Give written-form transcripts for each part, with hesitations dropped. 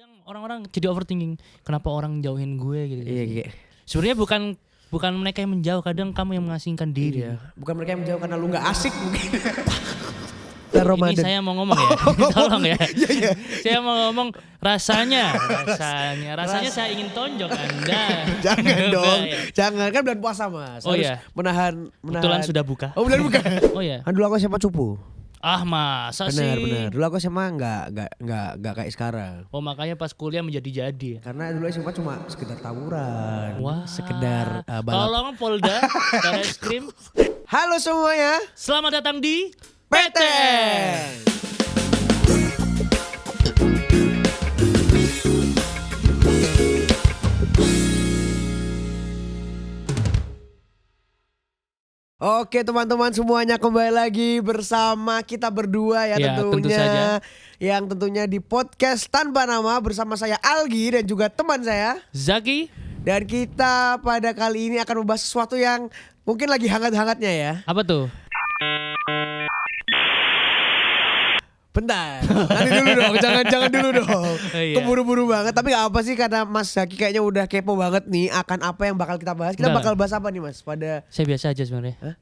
Kadang orang-orang jadi overthinking, kenapa orang jauhin gue gitu. Iya. Sebenarnya bukan mereka yang menjauh, kadang kamu yang mengasingkan diri. Iya. Bukan mereka yang menjauh karena lu nggak asik mungkin. Ini saya mau ngomong ya, tolong ya. Iya. Saya mau ngomong rasanya saya ingin tonjok Anda. Jangan dong, Ya. jangan, kan bulan puasa Mas. Oh Harus iya. menahan. Kebetulan sudah buka. Oh bulan buka. Oh ya. Kan dulu aku SMA cupu. Ah masa Benar. sih? Dulu aku SMA nggak kayak sekarang. Oh makanya pas kuliah menjadi-jadi. Karena dulu SMA cuma sekedar tawuran, Wah. sekedar balap. Tolong Polda, Barreskrim. Halo semuanya, Selamat datang di PTN. Oke teman-teman semuanya, kembali lagi bersama kita berdua ya, Ya, tentunya. tentu saja. Yang tentunya di podcast tanpa nama bersama saya Algi dan juga teman saya. Zaki. Dan kita pada kali ini akan membahas sesuatu yang mungkin lagi hangat-hangatnya ya. Apa tuh? Bentar, nanti dulu dong, jangan dulu dong. Iya. Keburu-buru banget, tapi gak apa sih karena Mas Zaki kayaknya udah kepo banget nih akan apa yang bakal kita bahas. Kita Enggak. bakal bahas apa nih Mas? Saya biasa aja sebenarnya. Hah?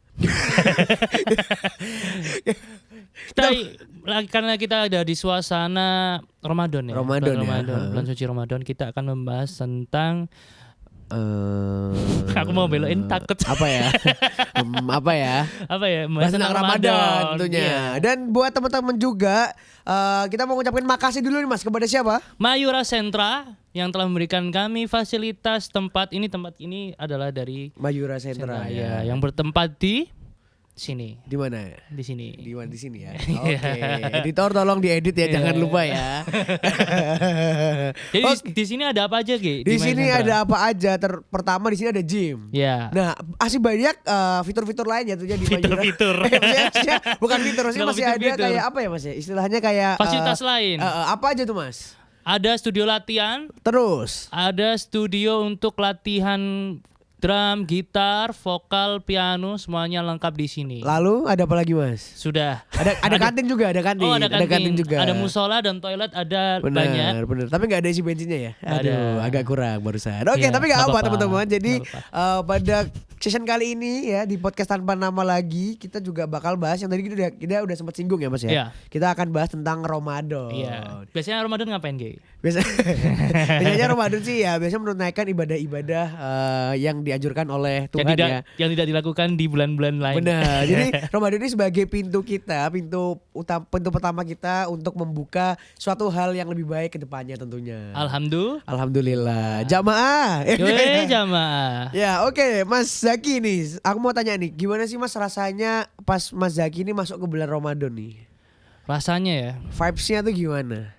Karena kita ada di suasana Ramadan ya. Ramadan ya. Bulan suci Ramadan, kita akan membahas tentang aku mau belokin takut. apa ya? Apa ya? Apa ya? Bahas tentang Ramadan tentunya. Iya. Dan buat teman-teman juga kita mau ngucapin makasih dulu nih Mas kepada siapa? Mayura Sentra yang telah memberikan kami fasilitas tempat ini adalah dari Mayura Sentra ya, yang bertempat di sini. Di mana? Di sini. Di mana, di sini ya. Oke. Editor tolong diedit ya, jangan lupa ya. Jadi di sini ada apa aja, Ki? Di sini ada apa aja? Pertama di sini ada gym. Ya. Nah, masih banyak fitur-fitur lain ya tentunya di Mayura. Fitur-fitur. Maksudnya bukan fitur, maksudnya Kalau masih ada fitur-fitur. kayak apa ya Mas ya? Istilahnya kayak Fasilitas lain. apa aja tuh Mas? Ada studio latihan, Terus ada studio untuk latihan drum, gitar, vokal, piano, semuanya lengkap di sini. lalu ada apa lagi Mas? Sudah. Ada kantin juga, ada kantin. Oh, ada kantin juga. Ada musola dan toilet ada banyak. Bener. Tapi nggak ada isi bensinnya ya. Nggak Aduh, ada. agak kurang barusan. Oke, Iya, tapi nggak nggak apa apa-apa. teman-teman. Jadi Nggak pada session kali ini ya di podcast tanpa nama lagi kita juga bakal bahas yang tadi kita udah sempat singgung ya Mas ya. Iya. Kita akan bahas tentang Ramadan. Iya. Biasanya Ramadan ngapain, Ki? Biasanya Ramadan sih ya biasanya menunaikan ibadah-ibadah yang dianjurkan oleh Tuhan Yang tidak dilakukan di bulan-bulan lain. Benar. Jadi Ramadan ini sebagai pintu pertama kita untuk membuka suatu hal yang lebih baik ke depannya tentunya. Alhamdulillah. Jamaah. Yoi, jamaah. Ya, oke, Mas Zaki nih. Aku mau tanya nih, gimana sih Mas rasanya pas Mas Zaki ini masuk ke bulan Ramadan nih? Rasanya ya. Vibes-nya tuh gimana?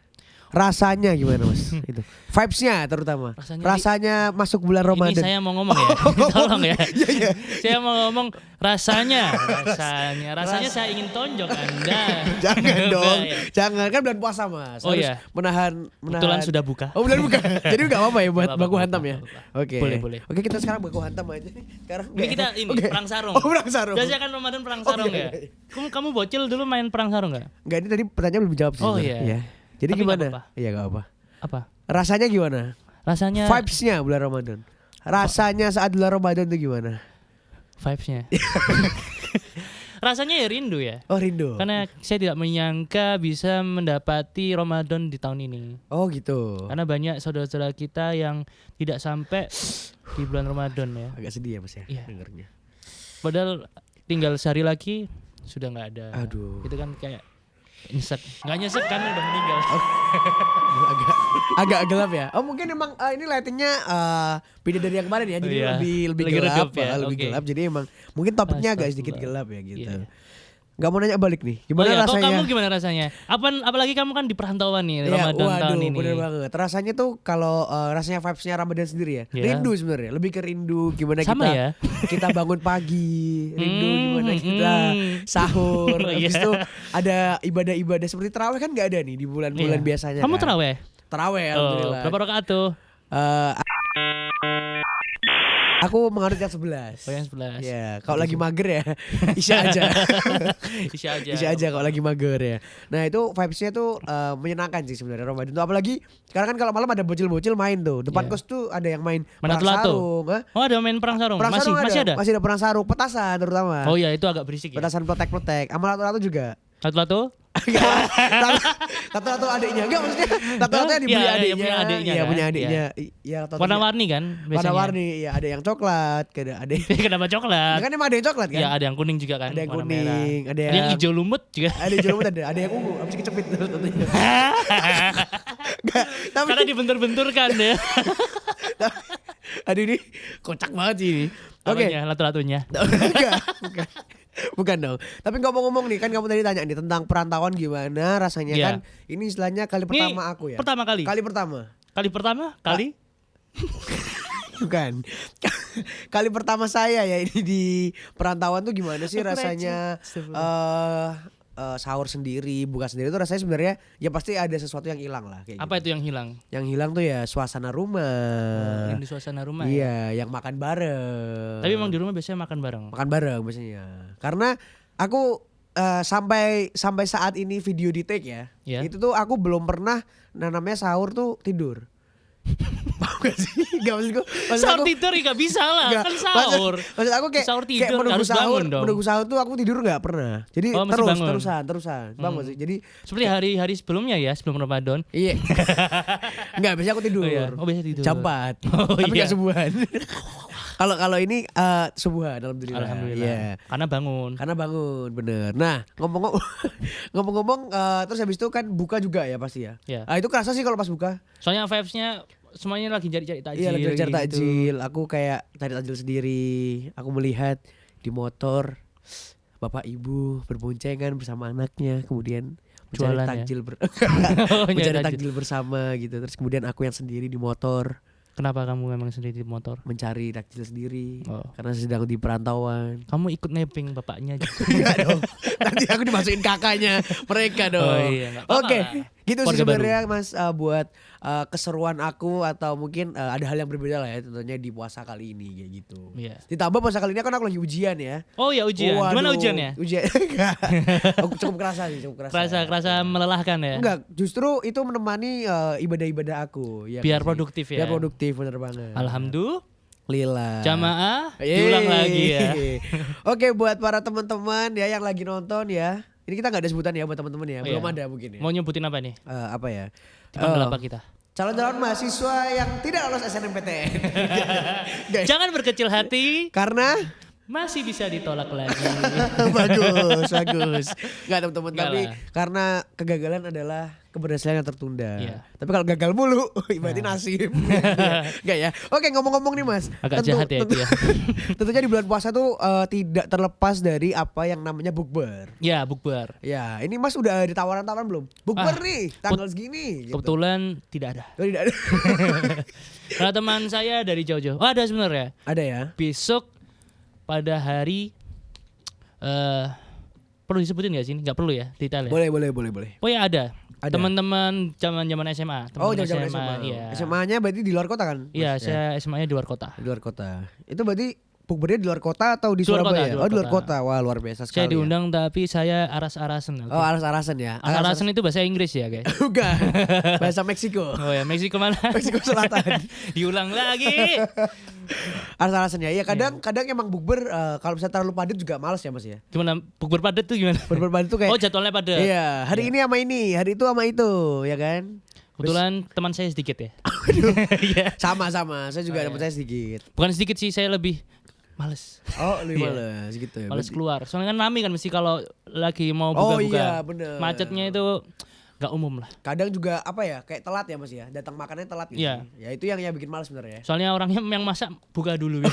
Rasanya gimana Mas? Itu. Vibes-nya terutama. Rasanya masuk bulan Ramadan. Ini saya mau ngomong ya. Tolong ya. Iya. Saya mau ngomong rasanya saya ingin tonjok Anda. Jangan dong. Enggak, ya. Jangan, kan bulan puasa Mas. Oh Harus iya. menahan. Kebetulan sudah buka. Oh bulan buka. Jadi enggak apa-apa ya buat Nggak baku apa-apa, hantam ya. nggak apa-apa. Oke. Boleh. Oke, kita sekarang baku hantam aja. Sekarang Ini kita Oke. perang sarung. Oh, perang sarung. Biasanya kan Ramadan perang sarung iya, ya. Kamu bocil dulu main perang sarung enggak? Enggak, ini tadi pertanyaan belum dijawab sih. Oh, sebenarnya. iya. Jadi Tapi nggak gimana? apa-apa. Iya enggak apa. Apa? Rasanya gimana? Rasanya Vibes-nya bulan Ramadan. Rasanya saat bulan Ramadan itu gimana? vibes-nya. Rasanya ya rindu ya. Oh, rindu. Karena saya tidak menyangka bisa mendapati Ramadan di tahun ini. Oh, gitu. Karena banyak saudara-saudara kita yang tidak sampai di bulan Ramadan ya. Agak sedih ya Mas ya Iya. dengernya. Padahal tinggal sehari lagi sudah nggak ada. Aduh. Itu kan kayak nggak nyesek kan udah meninggal. agak gelap ya. Oh mungkin emang ini lightingnya beda dari yang kemarin ya. Jadi Iya. lebih Lagi gelap, redup ya, lebih oke. gelap. Jadi emang mungkin topiknya agak sedikit Astagfirullah. gelap ya gitu. Iya. Gak mau nanya balik nih. Oh Gimana iya, kok rasanya? kamu gimana rasanya? Apalagi kamu kan di perantauan nih Iya, Ramadan tahun waduh, ini. bener banget. Rasanya tuh kalau rasanya vibes-nya Ramadan sendiri ya. Iya. Rindu sebenarnya. Lebih ke rindu gimana Sama kita ya? kita bangun pagi, rindu gimana kita Hmm. sahur. Habis Iya. itu ada ibadah-ibadah seperti tarawih kan nggak ada nih di bulan-bulan Iya. biasanya. Kamu kan? terawih? Tarawih Oh, alhamdulillah. berapa rakaat tuh? Eh, Aku menganut yang 11. Oh yang 11. Ya, kalau lagi mager ya Isya aja. Isya aja kalau lagi mager ya. Nah itu vibesnya tuh menyenangkan sih sebenarnya Ramadan tuh. Apalagi sekarang kan kalau malam ada bocil-bocil main tuh. Depan kos tuh ada yang main perang sarung. Oh ada main perang sarung? Masih ada? Masih ada perang sarung, petasan terutama. Oh iya itu agak berisik ya. Petasan plotek-plotek. Sama lato-lato juga. Lato-lato? Lato-lato adiknya. Enggak maksudnya lato-lato yang dibeli adiknya. Iya punya adiknya. Iya warna-warni kan biasanya. Warna-warni, ya ada yang coklat, ada Kenapa coklat? kan emang ada yang coklat kan? Ya ada yang kuning juga kan. Ada yang kuning, ada yang hijau lumut juga. Ada hijau lumut ada yang ungu, habis kecepit tentunya. Tapi karena dibentur-benturkan ya. Aduh ini kocak banget sih ini. Oke. Lato-latonya. Bukan dong. Tapi ngomong-ngomong nih kan kamu tadi tanya nih tentang perantauan gimana rasanya kan. Ini istilahnya kali pertama aku ya. Pertama kali. Kali pertama. Bukan. Kali pertama saya ya ini di perantauan tuh gimana sih rasanya sahur sendiri, buka sendiri tuh rasanya sebenarnya ya pasti ada sesuatu yang hilang lah kayak Apa gitu. itu yang hilang? Yang hilang tuh ya suasana rumah. Yang di suasana rumah Iya, yang makan bareng. Tapi emang di rumah biasanya makan bareng. Makan bareng biasanya. Karena aku sampai saat ini video di take ya. Itu tuh aku belum pernah namanya sahur tuh tidur. Mau gak sih? Gak maksud gue sahur tidur gak bisa lah. Kan sahur. Maksud aku kayak sahur tidur kayak harus bangun dong. Menunggu sahur tuh aku tidur gak pernah. Jadi terusan bangun sih. Jadi seperti hari-hari sebelumnya ya, sebelum Ramadan. Iya. Enggak, biasanya aku tidur. biasa tidur. Jam 4. Tapi gak subuhan. Kalau ini subuhan alhamdulillah. Yeah. Karena bangun bener. Nah ngomong-ngomong terus habis itu kan buka juga ya pasti ya. Itu kerasa sih kalau pas buka. Soalnya vibes-nya semuanya lagi cari takjil. Iya lagi cari takjil. Aku kayak cari takjil sendiri. Aku melihat di motor bapak ibu berboncengan bersama anaknya, kemudian mencari takjil mencari takjil bersama gitu. Terus kemudian aku yang sendiri di motor. Kenapa kamu memang sendiri di motor? Mencari takjil sendiri. Karena sedang di perantauan. Kamu ikut nebeng bapaknya juga. Enggak dong. Nanti aku dimasukin kakaknya mereka dong. Oke. Gitu sih sebenarnya Mas buat keseruan aku atau mungkin ada hal yang berbeda lah ya tentunya di puasa kali ini kayak gitu. Ditambah puasa kali ini kan aku lagi ujian ya. Oh ya ujian. Gimana ujiannya? Ujian. Cukup kerasa sih, Kerasa melelahkan ya? Enggak, justru itu menemani ibadah-ibadah aku ya. Biar produktif ya. Biar produktif bener banget. Alhamdulillah. Jamaah diulang lagi ya. Oke buat para teman-teman ya yang lagi nonton ya. Ini kita gak ada sebutan ya buat teman-teman ya. Belum ada mungkin ya. Mau nyebutin apa nih? Apa ya? Dipanggil apa kita? Calon mahasiswa yang tidak lolos SNMPTN. Jangan berkecil hati. Karena masih bisa ditolak lagi. bagus. Enggak teman-teman, tapi karena kegagalan adalah keberhasilan yang tertunda. Tapi kalau gagal mulu, berarti nasib. Enggak ya. Oke, ngomong-ngomong nih Mas. Agak jahat ya itu ya. Tentunya di bulan puasa tuh tidak terlepas dari apa yang namanya bukber. Ya, bukber. Ya, ini Mas udah ada tawaran-tawaran belum? Bukber nih, tanggal segini. Gitu. Kebetulan tidak ada. Tidak ada. Karena teman saya dari jauh-jauh. Oh, ada sebenarnya. Ada ya. Besok pada hari perlu disebutin gak sih? Gak perlu ya detail ya? Boleh. Oh ya ada. Teman-teman zaman SMA. Zaman SMA. Iya. SMA-nya berarti di luar kota kan? Iya, saya SMA-nya di luar kota. Di luar kota. Itu berarti bukbernya di luar kota atau di Surabaya? Di luar kota. Wah, luar biasa sekali. Saya diundang tapi saya aras-arasan. Oh, aras-arasan ya. Aras-arasan itu bahasa Inggris ya, guys? Bukan. Bahasa Meksiko. Oh ya, Meksiko mana? Meksiko Selatan. Diulang lagi. Aras-arasan ya. Iya, kadang emang bukber kalau misalnya terlalu padat juga males ya, Mas ya. Gimana bukber padat tuh gimana? Bukber padat tuh kayak jadwalnya padat. Iya, hari ini sama ini, hari itu sama itu, ya kan? Kebetulan teman saya sedikit ya. Sama. Saya juga teman saya sedikit. Bukan sedikit sih, saya lebih males. Oh, lebih males gitu ya. Males keluar. Soalnya kan rame kan mesti kalau lagi mau buka-buka. Oh iya, bener. Macetnya itu gak umum lah. Kadang juga apa ya, kayak telat ya Mas ya. Datang makannya telat gitu. Iya. Ya itu yang bikin males sebenarnya. Soalnya orangnya yang masak buka dulu.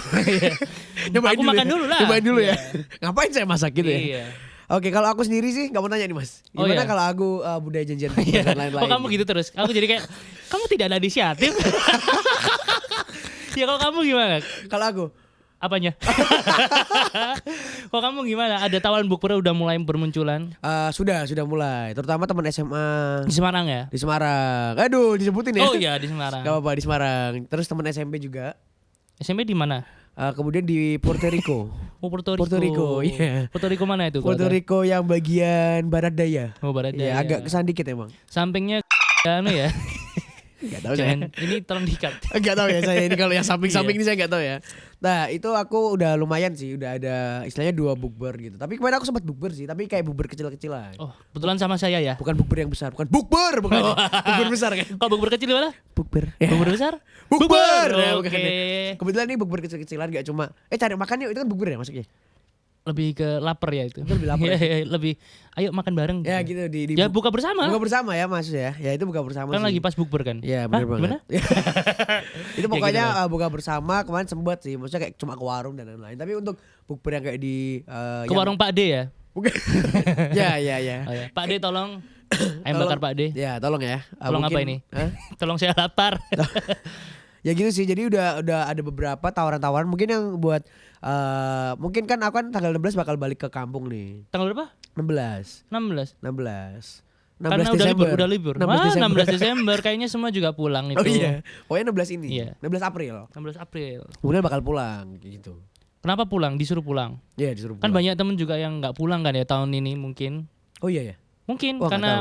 Aku makan dulu lah. Cobain dulu ya. Ngapain saya masak gitu ya? Iya. Oke, kalau aku sendiri sih gak mau tanya nih Mas. Gimana kalau aku budaya janjian dan lain-lain? Oh kamu gitu terus? Aku jadi kayak, kamu tidak ada inisiatif? Ya kalau kamu gimana? Kalau aku? Apanya? Kok kamu gimana? Ada tawaran bukber udah mulai bermunculan? Sudah mulai. Terutama teman SMA. Di Semarang ya? Di Semarang. Aduh, disebutin ya. Oh iya di Semarang. Gak apa-apa di Semarang. Terus teman SMP juga. SMP di mana? Kemudian di Puerto Rico. Oh, Puerto Rico. Puerto Rico, iya. Puerto Rico mana itu? Puerto Rico yang bagian barat daya. Oh, barat Iya, daya. agak kesan dikit emang. Sampingnya anu ya. Enggak tahu Jangan, ini tolong dikat. Enggak tahu ya saya ini kalau yang samping-samping ini saya enggak tahu ya. Nah, itu aku udah lumayan sih, udah ada istilahnya 2 bukber gitu. Tapi kemarin aku sempat bukber sih, tapi kayak bukber kecil-kecilan. Oh, kebetulan sama saya ya. Bukan bukber yang besar, bukan bukber, bukan. Bukber besar kan. Kalau bukber kecil gimana? Bukber. Bukber besar? Bukber. Ya, bukan. Oke. Kebetulan ini bukber kecil-kecilan gak cuma cari makan yuk, itu kan bukber ya masuknya. Lebih ke lapar ya itu. Lebih lapar. Iya, lebih ayo makan bareng. Ya gitu di Ya buka bersama. buka bersama ya Mas ya. Ya itu buka bersama Kan sih. lagi pas bukber kan? Iya benar banget. Gimana? Itu pokoknya gitu, buka bersama kemarin sempet sih. Maksudnya kayak cuma ke warung dan lain-lain. Tapi untuk bukber yang kayak di Ke warung Pak D ya? Bukan. Ya. Oh, ya. Pak D tolong ayam bakar Pak D. Ya tolong ya. Tolong apa ini? Tolong saya lapar. Ya gitu sih. Jadi udah ada beberapa tawaran-tawaran mungkin yang buat mungkin kan aku kan tanggal 16 bakal balik ke kampung nih. Tanggal berapa? 16. 16. 16 Karena Desember. udah libur. 16 Wah, Desember. 16 Desember kayaknya semua juga pulang itu. Oh iya. Pokoknya 16 ini. Iya. 16 April. 16 April. Kemudian bakal pulang gitu. Kenapa pulang? Disuruh pulang. Iya disuruh Kan pulang. banyak temen juga yang nggak pulang kan ya tahun ini mungkin. Oh iya ya. Mungkin Wah, nggak karena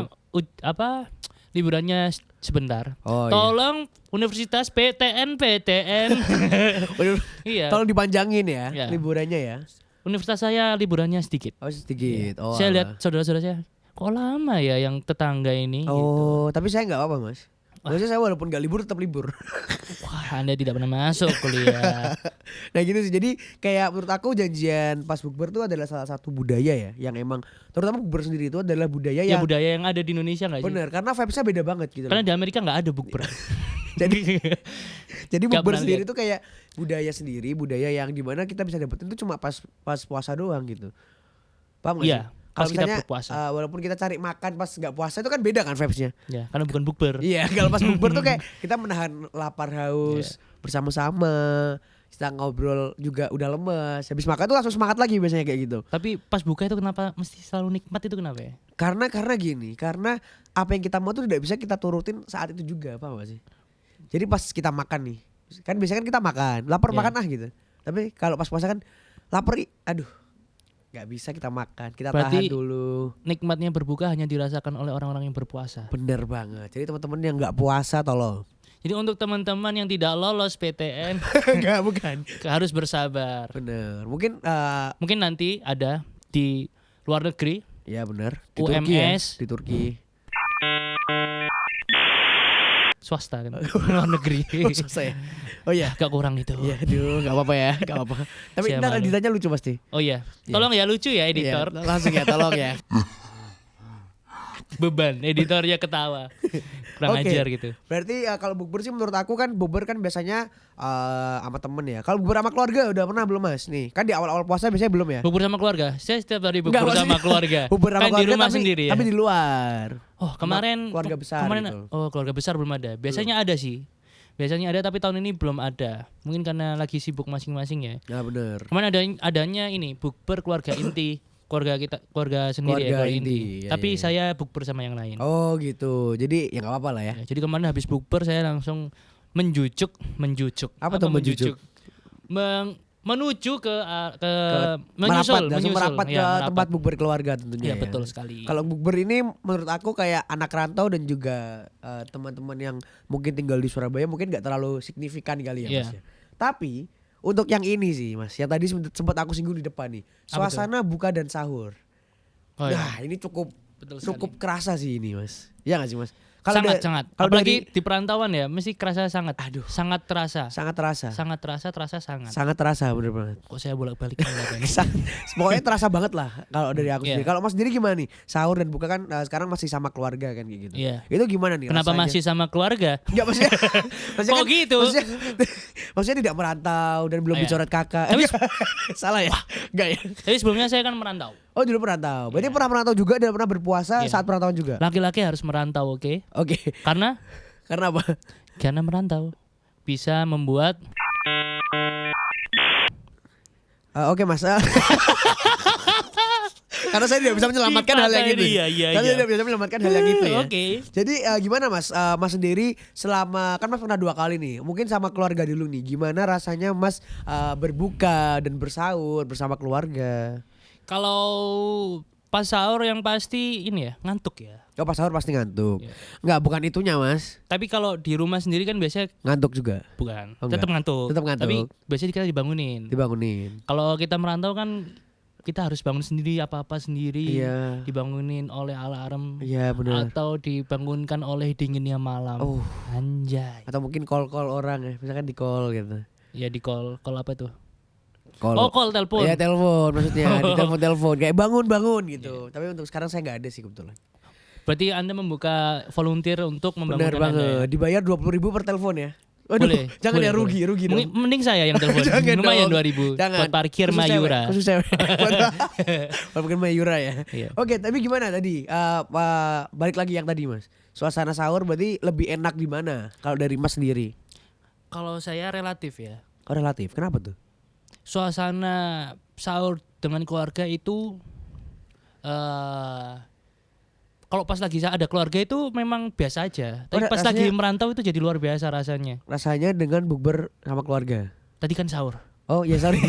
liburannya sebentar. Oh iya. Tolong Universitas PTN. Waduh, Iya. tolong dipanjangin ya Iya. liburannya ya. Universitas saya liburannya sedikit. Oh sedikit. Oh, Saya alah. lihat saudara-saudara saya, kok lama ya yang tetangga ini gitu. Oh tapi saya nggak apa Mas. Maksudnya saya walaupun gak libur tetap libur. Wah, Anda tidak pernah masuk kuliah. Nah gitu sih. Jadi kayak menurut aku janjian pas bukber itu adalah salah satu budaya ya, yang emang terutama bukber sendiri itu adalah budaya Ya yang budaya yang ada di Indonesia nggak sih? bener karena vibesnya beda banget gitu. Karena di Amerika nggak ada bukber. Jadi Nggak bukber pernah sendiri lihat. itu kayak budaya sendiri, budaya yang dimana kita bisa dapetin itu cuma pas puasa doang gitu. Paham gak Iya, sih? pas Kalau kita misalnya berpuasa. walaupun kita cari makan pas nggak puasa itu kan beda kan vibesnya. Ya, karena bukan bukber. Iya, kalau pas bukber tuh kayak kita menahan lapar haus Iya. bersama-sama. Kita ngobrol juga udah lemes. Habis makan tuh langsung semangat lagi biasanya kayak gitu. Tapi pas buka itu kenapa mesti selalu nikmat itu kenapa ya? Karena gini, karena apa yang kita mau tuh tidak bisa kita turutin saat itu juga, paham gak sih? Jadi pas kita makan nih, kan biasanya kan kita makan, lapar Iya. makan gitu. Tapi kalau pas puasa kan lapar, aduh, nggak bisa kita makan, kita Berarti tahan dulu. Nikmatnya berbuka hanya dirasakan oleh orang-orang yang berpuasa. Bener banget. Jadi teman-teman yang nggak puasa tolong. Jadi untuk teman-teman yang tidak lolos PTN Enggak, bukan. harus bersabar. Bener. Mungkin Mungkin nanti ada di luar negeri. ya bener. Di UMS. Turki ya, di Turki. Swasta kan luar negeri. Oh, susah ya. Oh iya. Gak kurang itu. Iya, aduh, nggak apa-apa ya, nggak apa-apa. Tapi Saya ntar malu. editannya lucu pasti. Oh iya. Tolong ya lucu ya editor. Iya, langsung ya, tolong ya. Beban editornya ketawa. Kurang Oke. ajar gitu. Berarti kalau bukber sih menurut aku kan bukber kan biasanya sama temen ya. Kalau bukber sama keluarga udah pernah belum Mas? Nih kan di awal-awal puasa biasanya belum ya. Bubur sama keluarga. Saya setiap hari Enggak, bubur sama maksudnya keluarga. Bukber sama Kan di keluarga rumah tapi, sendiri ya. tapi di luar. Oh kemarin keluarga besar kemarin gitu. oh keluarga besar belum ada. Biasanya ada sih. Biasanya ada tapi tahun ini belum ada. Mungkin karena lagi sibuk masing-masing ya. Ya bener. Kemarin adanya ini bukber keluarga inti. Keluarga sendiri ya, Keluarga keluarga inti, inti. ya, Tapi ya. saya bukber sama yang lain. Oh gitu. Jadi ya nggak apa-apa lah ya. Ya, jadi kemarin habis bukber saya langsung menjujuk. Apa tuh menjujuk? Menuju ke Merapat, menyusul, langsung merapat Ya, ke merapat. tempat bukber keluarga tentunya. Ya, ya. betul sekali. Kalau bukber ini menurut aku kayak anak rantau dan juga teman-teman yang mungkin tinggal di Surabaya mungkin nggak terlalu signifikan kali ya Iya. Mas ya. Tapi untuk yang ini sih Mas, yang tadi sempat aku singgung di depan nih, Apa suasana buka dan sahur. Oh, iya. Nah ini cukup Betul cukup sekali. kerasa sih ini Mas. Iya nggak sih Mas? Sangat. Kalau Apalagi dari- di perantauan ya, mesti kerasa sangat. Aduh. Sangat terasa. sangat terasa. Terasa sangat. Sangat terasa bener banget. Kok saya bolak-balik ini? Pokoknya terasa banget lah kalau dari aku Iya. sendiri. Kalau Mas sendiri gimana nih? Sahur dan buka kan sekarang masih sama keluarga kan kayak gitu. Iya. Itu gimana nih Kenapa rasanya? masih sama keluarga? Enggak maksudnya. Kok gitu? Maksudnya tidak merantau dan belum Oh, iya. dicoret kakak. Tapi Salah ya? Enggak ya? Tapi sebelumnya saya kan merantau. Oh dulu merantau. Berarti pernah merantau juga dan pernah berpuasa Iya. saat perantauan juga. Laki-laki harus merantau, oke? Oke. Karena Karena apa? merantau bisa membuat Oke Mas. Karena saya tidak bisa menyelamatkan hal yang itu. Karena saya tidak bisa menyelamatkan hal yang itu ya. Oke. Jadi gimana Mas? Mas sendiri selama kan Mas pernah 2 kali nih. Mungkin sama keluarga dulu nih. Gimana rasanya Mas berbuka dan bersahur bersama keluarga? Kalau pas sahur yang pasti ini ya, ngantuk ya. Oh, pas sahur pasti ngantuk. Iya. Enggak, bukan itunya Mas. Tapi kalau di rumah sendiri kan biasanya Ngantuk juga. bukan, Oh, tetap ngantuk. Tetap ngantuk. Tapi biasanya kita dibangunin. Dibangunin. Kalau kita merantau kan kita harus bangun sendiri, apa-apa sendiri. Iya. Dibangunin oleh alarm Iya benar. atau dibangunkan oleh dinginnya malam. Oh. Anjay. Atau mungkin call orang ya. Misalkan di call gitu. Ya di call apa tuh? Call. Oh, call telepon. Iya telepon maksudnya. Di telepon kayak bangun gitu. Tapi untuk sekarang saya nggak ada sih kebetulan. Berarti Anda membuka volunteer untuk Benar membangunkan Anda. banget. Dibayar 20.000 per telepon ya. Waduh, Boleh. jangan boleh, ya rugi boleh. dong. Mending saya yang telepon. Jangan Lumayan dong. 2.000 Jangan. buat parkir Khusus Mayura. Cewek, khusus cewek. Buat parkir Mayura ya. Iya. Oke, tapi gimana tadi? Balik lagi yang tadi Mas. Suasana sahur berarti lebih enak di mana? Kalau dari Mas sendiri? Kalau saya relatif ya. Oh, relatif. Kenapa tuh? Suasana sahur dengan keluarga itu kalau pas lagi ada keluarga itu memang biasa aja. Tapi pas lagi rasanya- merantau itu jadi luar biasa rasanya. Rasanya dengan bukber sama keluarga. Tadi kan sahur. Oh iya sorry.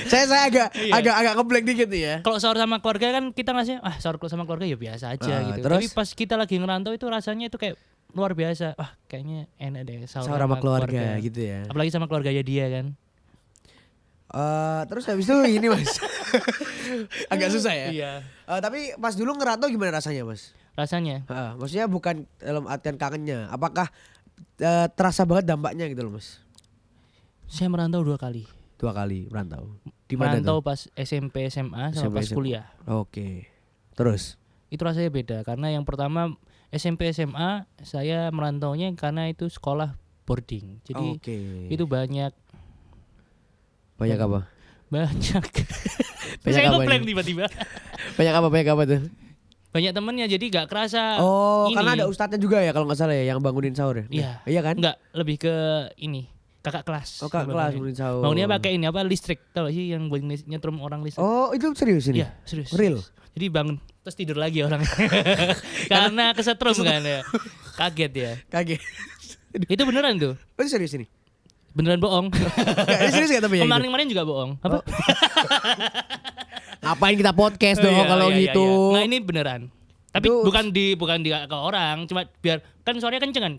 saya Iya. agak ngeblank dikit nih ya. Kalau sahur sama keluarga kan kita ngasih sahur sama keluarga ya biasa aja gitu. Terus? Tapi pas kita lagi ngerantau itu rasanya itu kayak luar biasa. Kayaknya enak deh sahur Sama keluarga gitu ya. Apalagi sama keluarganya dia kan. Terus habis itu ini Mas. Agak susah ya. Iya. Tapi pas dulu ngerantau gimana rasanya Mas? Rasanya Maksudnya bukan dalam artian kangennya. Apakah terasa banget dampaknya gitu loh Mas? saya merantau 2 kali. 2 kali merantau. Di mana Merantau tuh? pas SMP SMA sama SMP, pas SMA. kuliah. Oke. Terus? Itu rasanya beda karena yang pertama SMP SMA saya merantaunya karena itu sekolah boarding. Jadi Oke. itu banyak Apa? banyak. Banyak Saya apa ngeblank ini? tiba-tiba. Banyak apa tuh? Banyak temennya jadi gak kerasa. Oh, ini. karena ada ustadznya juga ya kalau nggak salah ya yang bangunin sahur ya. Iya. Iya kan? Enggak, lebih ke ini kakak kelas. Oh, kakak kelas bangunin sahur. Bangunnya pakai ini apa listrik, tahu sih yang buat nyetrum orang listrik. Oh, itu serius ini? Iya, serius. Real? Jadi bangun terus tidur lagi orang. Karena kesetrum kan ya. Kaget ya. Kaget. Itu beneran tuh. Oh, itu serius ini? Beneran bohong. Enggak, ini serius gak tapi ya? Kemarin juga bohong. Apa? Ngapain kita podcast dong Iya, kalau iya, gitu? iya. Nah, ini beneran. Tapi Itu- bukan di ke orang, cuma biar kan suaranya kenceng kan.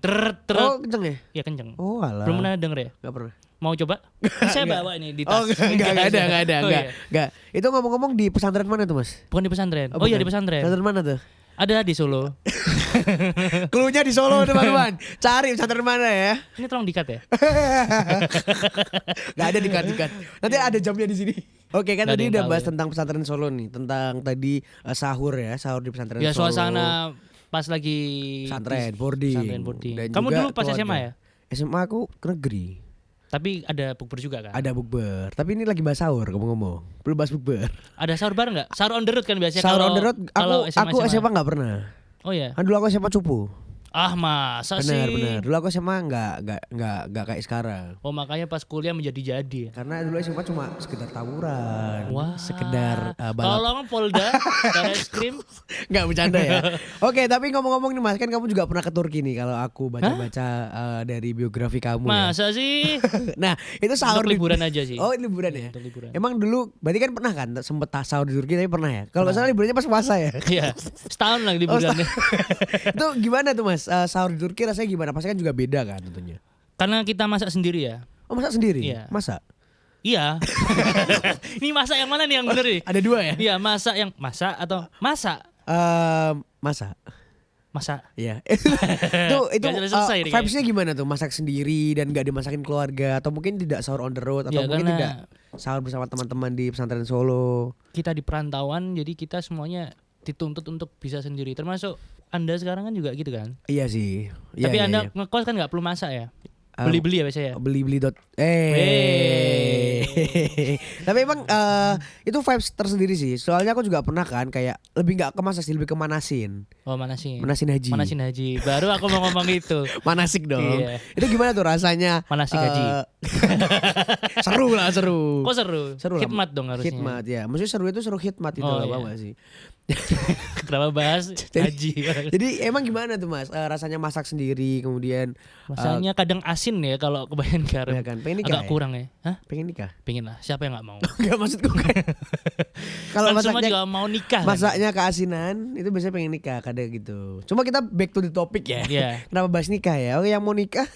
Oh, kenceng ya? Ya kenceng. Oh, alah. Belum pernah denger ya? Enggak pernah. Mau coba? Saya bawa ini di tas. Oh, enggak ada. Oh, iya. Enggak. Itu ngomong-ngomong di pesantren mana tuh, Mas? Bukan di pesantren. Oh iya bukan. di pesantren. Pesantren mana tuh? Ada di Solo. Cluenya di Solo, teman-teman. Cari pesantren mana ya? Ini tolong dikat ya. Gak ada dikat. Nanti ada jamnya di sini. Oke, kan Nggak ada tadi yang udah tahu bahas ya. tentang pesantren Solo nih, tentang tadi sahur ya, sahur di pesantren Ya Solo. suasana pas lagi pesantren boarding. Pesantren boarding. Dan Kamu juga dulu pas keluarga. SMA ya? SMA aku ke negeri. Tapi ada bukber juga kan? Ada bukber. Tapi ini lagi bahas sahur ngomong-ngomong. Belum bahas bukber. Ada sahur bareng nggak? Sahur on the road kan biasanya Sahur kalau on the road kalau aku SMA nggak pernah. Oh ya. Kan dulu aku SMA cupu. Masa sih? Benar. Dulu aku SMA nggak kayak sekarang. Oh makanya pas kuliah menjadi-jadi ya. Karena dulu SMA cuma sekedar tawuran, Wah. sekedar balap. Tolong Polda, Barreskrim. Nggak bercanda ya. Oke, tapi ngomong-ngomong nih Mas, kan kamu juga pernah ke Turki nih kalau aku baca-baca dari biografi kamu ya. Masa sih? Nah, itu sahur Untuk liburan aja sih. Oh, liburan ya. Untuk liburan. Emang dulu berarti kan pernah kan sempet sahur di Turki tapi pernah ya. Kalau nggak salah liburannya pas puasa ya. Iya. Setahun lah liburannya. Itu gimana tuh Mas? Sahur di Turki rasanya gimana? Pasti kan juga beda kan tentunya. Karena kita masak sendiri ya. Oh, masak sendiri? Iya. Masak? Iya. Ini masak yang mana nih yang bener nih? Ada 2 ya? Iya, masak yang masak atau masak? Masak. Masak. Iya. itu Nggak selesai nih vibes-nya gimana tuh? Masak sendiri dan gak dimasakin keluarga atau mungkin tidak sahur on the road atau Ya, mungkin karena tidak sahur bersama teman-teman di pesantren Solo. kita di perantauan jadi kita semuanya dituntut untuk bisa sendiri. Termasuk Anda sekarang kan juga gitu kan? Iya sih. Iya, Tapi iya, Anda iya. ngekos kan nggak perlu masak ya? Beli-beli ya biasanya. Beli-beli Tapi emang itu vibes tersendiri sih. Soalnya aku juga pernah kan kayak lebih nggak ke masak sih, lebih ke manasin. Oh, manasin haji. Manasin haji. Baru aku mau ngomong itu. Manasik dong. Iya. Itu gimana tuh rasanya? Manasik haji. Seru lah, seru. Kok seru? Seru lah. Khidmat dong harusnya. Khidmat ya. Maksudnya seru itu seru khidmat itu Oh, lah, iya. Bang, gak sih? Kenapa bahas haji? Jadi emang gimana tuh Mas? Rasanya masak sendiri kemudian Masanya kadang asin ya kalau kebanyakan garam. ya kan, pengen nikah Agak ya? kurang ya. Hah? pengen nikah? Pengen lah. Siapa yang nggak mau? Enggak, maksudku kan. Kalau Kan semua masaknya juga mau nikah. kan? masaknya keasinan itu biasanya pengen nikah kadang gitu. Cuma kita back to the topic ya. Iya. Kenapa bahas nikah ya? Oke, yang mau nikah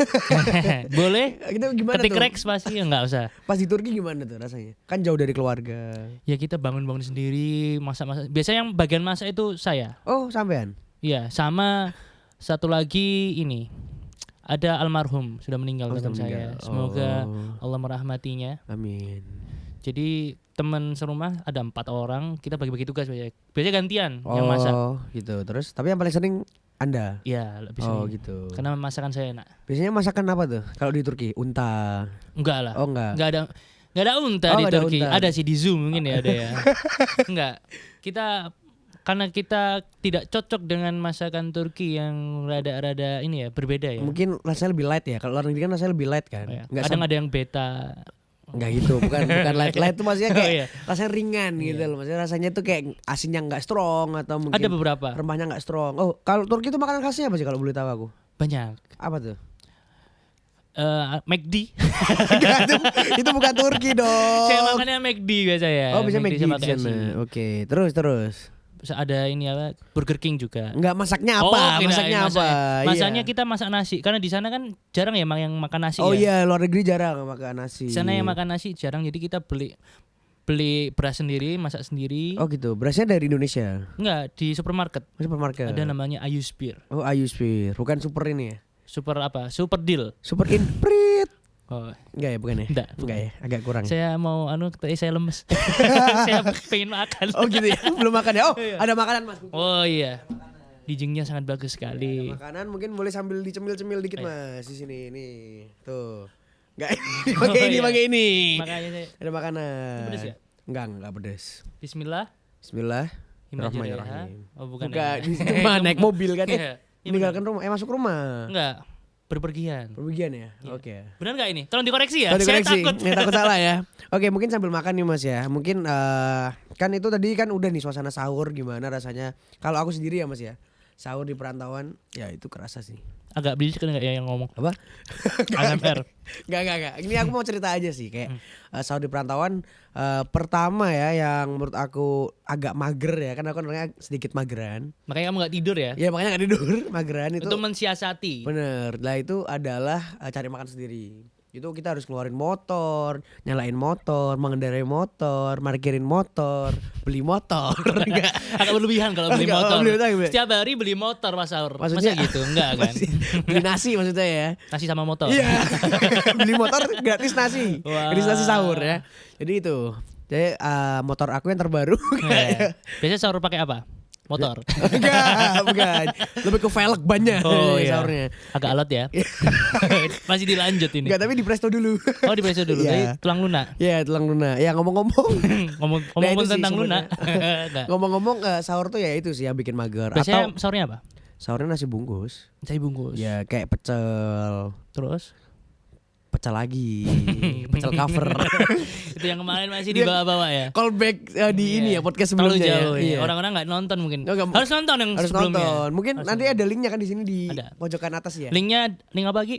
Boleh. kita gimana Ketik tuh? Rex pasti ya nggak usah. Pas di Turki gimana tuh rasanya? Kan jauh dari keluarga. Ya kita bangun-bangun sendiri, masak-masak. Biasanya yang bagian masak itu saya. Oh, sampean? Iya, sama satu lagi ini. Ada almarhum sudah meninggal Oh, teman sudah saya. meninggal. Semoga Oh. Allah merahmatinya. Amin. Jadi teman serumah ada 4 orang, kita bagi-bagi tugas biasanya. Biasanya gantian yang masak. Oh, gitu. Terus tapi yang paling sering Anda? Iya, lebih Oh, sering. gitu. Karena masakan saya enak. Biasanya masakan apa tuh kalau di Turki? Unta. Enggak lah. Oh, enggak. Enggak ada unta Oh, di nggak ada Turki. unta. Ada sih di Zoom mungkin ya ada ya. Enggak. Karena kita tidak cocok dengan masakan Turki yang rada-rada ini ya, berbeda ya. Mungkin rasanya lebih light ya. Kalau luar negeri kan rasanya lebih light kan. Ya. Nggak Kadang ada yang beta. Enggak gitu, bukan light. Light itu maksudnya kayak Oh, iya. rasanya ringan gitu loh. Maksudnya rasanya tuh kayak asinnya enggak strong atau mungkin Ada beberapa. rempahnya enggak strong. Oh, kalau Turki itu makanan khasnya apa sih kalau boleh tahu aku? Banyak. Apa tuh? McD. Enggak, itu bukan Turki dong. Saya makannya McD biasa ya. Oh, bisa McD di sama KFC. sana. Oke, terus. Terus ada ini apa? Burger King juga. Enggak masaknya Oh, apa? kirain Masaknya apa? Masaknya Iya. kita masak nasi karena di sana kan jarang ya yang makan nasi Oh ya. iya, luar negeri jarang makan nasi. Di sana yang makan nasi jarang, jadi kita beli beras sendiri, masak sendiri. Oh gitu, berasnya dari Indonesia. Enggak, di supermarket. Supermarket. Ada namanya Ayus Beer. Oh, Ayuspir, bukan super ini ya? Super apa? Super deal. Super Imprit. Oh, Enggak ya, bukan ya? enggak. Enggak ya, agak kurang. Saya mau saya lemes. Saya pengen makan. Oh gitu ya, belum makan ya? Oh, Iya. ada makanan Mas. Oh iya. Dijingnya sangat bagus sekali. Makanan mungkin boleh sambil dicemil-cemil dikit Mas di sini nih. Tuh. Enggak Oh, pakai ini, iya. pakai ini. Makanya saya Ada makanan. Pedes ya? Enggak pedes. Bismillah. Bismillah. Bismillahirrahmanirrahim. Oh bukan. Bukan, ya. di situ mah naik mobil kan. Iya. Iya, Meninggalkan rumah, masuk rumah. Enggak. Berpergian. Pergian ya? Iya. Oke. Benar nggak ini? Tolong dikoreksi ya. Oh, Saya dikoreksi. takut. Takut salah ya. Oke, mungkin sambil makan nih Mas ya. Mungkin kan itu tadi kan udah nih suasana sahur gimana rasanya. Kalau aku sendiri ya Mas ya. Sahur di perantauan ya itu kerasa sih. Agak berisik kan nggak ya yang ngomong? Apa? ASMR. Enggak. Ini aku mau cerita aja sih kayak sahur di perantauan pertama ya yang menurut aku agak mager ya. Kan aku orangnya sedikit mageran. Makanya kamu nggak tidur ya? Ya makanya gak tidur, mageran itu. Untuk mensiasati. Bener. Lah itu adalah cari makan sendiri. Itu kita harus keluarin motor, nyalain motor, mengendarai motor, parkirin motor, beli motor. Enggak. Agak berlebihan kalau beli Enggak, motor. beli motor, beli. Setiap hari beli motor Mas Sahur. Maksudnya- Masa gitu? Enggak kan? Beli nasi maksudnya ya. Nasi sama motor. Iya. Beli motor gratis nasi. Wah. Gratis nasi sahur ya. Jadi itu. Jadi motor aku yang terbaru. Iya. Biasanya sahur pakai apa? Motor. Enggak, bukan. Lebih ke velg banyak Oh iya. sahurnya. Agak alot ya. Masih dilanjut ini. Enggak, tapi di presto dulu. Oh di presto dulu. Iya. Jadi tulang lunak. Ya, tulang lunak. Ya ngomong-ngomong. Ngomong itu sih tentang sebenarnya. lunak. Enggak. Ngomong-ngomong sahur tuh ya itu sih yang bikin mager. Biasanya Atau sahurnya apa? sahurnya nasi bungkus. Nasi bungkus. Ya kayak pecel. Terus? Pecel lagi. Pecel cover. Itu yang kemarin masih di bawah-bawah ya. Callback di ini ya podcast Terlalu sebelumnya. jauh ya. Iya. Orang-orang nggak nonton mungkin. Oh, nggak- Harus nonton yang Harus sebelumnya. nonton. Mungkin Harus nanti ada linknya kan di sini di Ada. pojokan atas ya. Linknya link apa lagi?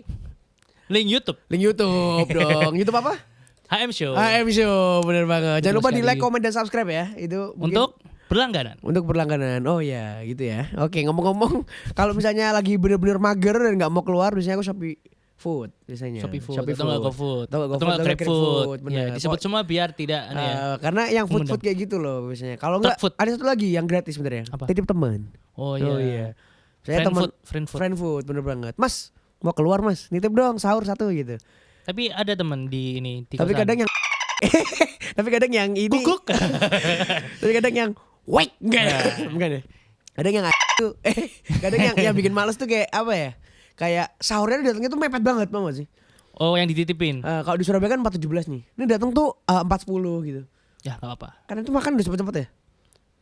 Link YouTube. Link YouTube dong. YouTube apa? HM Show. HM Show, bener banget. Jangan Betul lupa di like, sekali. komen dan subscribe ya. Itu mungkin- Untuk berlangganan. untuk berlangganan. Oh ya, gitu ya. Oke, ngomong-ngomong, kalau misalnya lagi bener-bener mager dan nggak mau keluar, biasanya aku Shopee Food biasanya. Shopee Food, atau nggak GoFood, Atau nggak atau nggak GrabFood, GrabFood. bener. Ya, disebut semua biar tidak aneh ya. Karena yang food Mengundang. kayak gitu loh biasanya. Kalau nggak Food. ada satu lagi yang gratis sebenarnya. Apa? Titip teman. Oh iya. Saya teman Friend food. friend food bener banget. Mas, mau keluar Mas? Nitip dong sahur satu gitu. Tapi ada teman di ini di Tapi kosan. kadang yang tapi kadang yang ini Guguk. tapi kadang yang wake enggak ya? Bukan ya? Kadang yang tuh kadang yang bikin males tuh kayak apa ya? Kayak sahurnya datangnya tuh mepet banget, mau gak sih? Oh, yang dititipin. Kalau di Surabaya kan 4.17 nih. Ini datang tuh 4.10 gitu. Ya, enggak apa-apa. Karena itu makan udah cepet-cepet ya.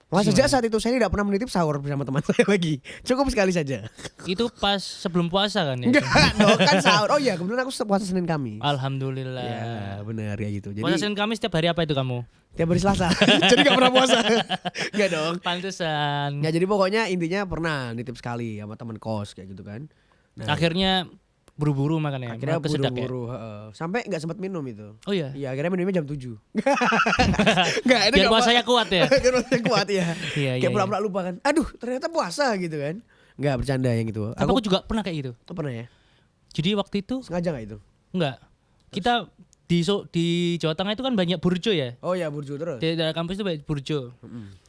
Mas Gimana? sejak saat itu saya tidak pernah menitip sahur bersama teman saya lagi. Cukup sekali saja. Itu pas sebelum puasa kan ya? Enggak, no, kan sahur. Oh iya, kebetulan aku puasa Senin Kamis. Alhamdulillah. Ya, benar ya gitu. Jadi Puasa Senin Kamis tiap hari apa itu kamu? tiap hari Selasa. Jadi gak pernah puasa. Enggak dong. Pantesan. Ya jadi pokoknya intinya pernah nitip sekali sama teman kos kayak gitu kan. Nah, Akhirnya buru-buru makannya. akhirnya kesedak ya? buru-buru, sampai nggak sempat minum itu. Oh iya. Iya, akhirnya minumnya jam 7. Enggak, itu Biar nggak puasanya kuat ya. Biar puasanya kuat ya. Iya, Kayak iya. pura-pura lupa kan. Aduh, ternyata puasa gitu kan. Enggak bercanda yang gitu. Tapi aku juga pernah kayak gitu. tuh pernah ya. Jadi waktu itu Sengaja enggak itu? enggak. Kita di Jawa Tengah itu kan banyak burjo ya. Oh ya, burjo terus. Di daerah kampus itu banyak burjo.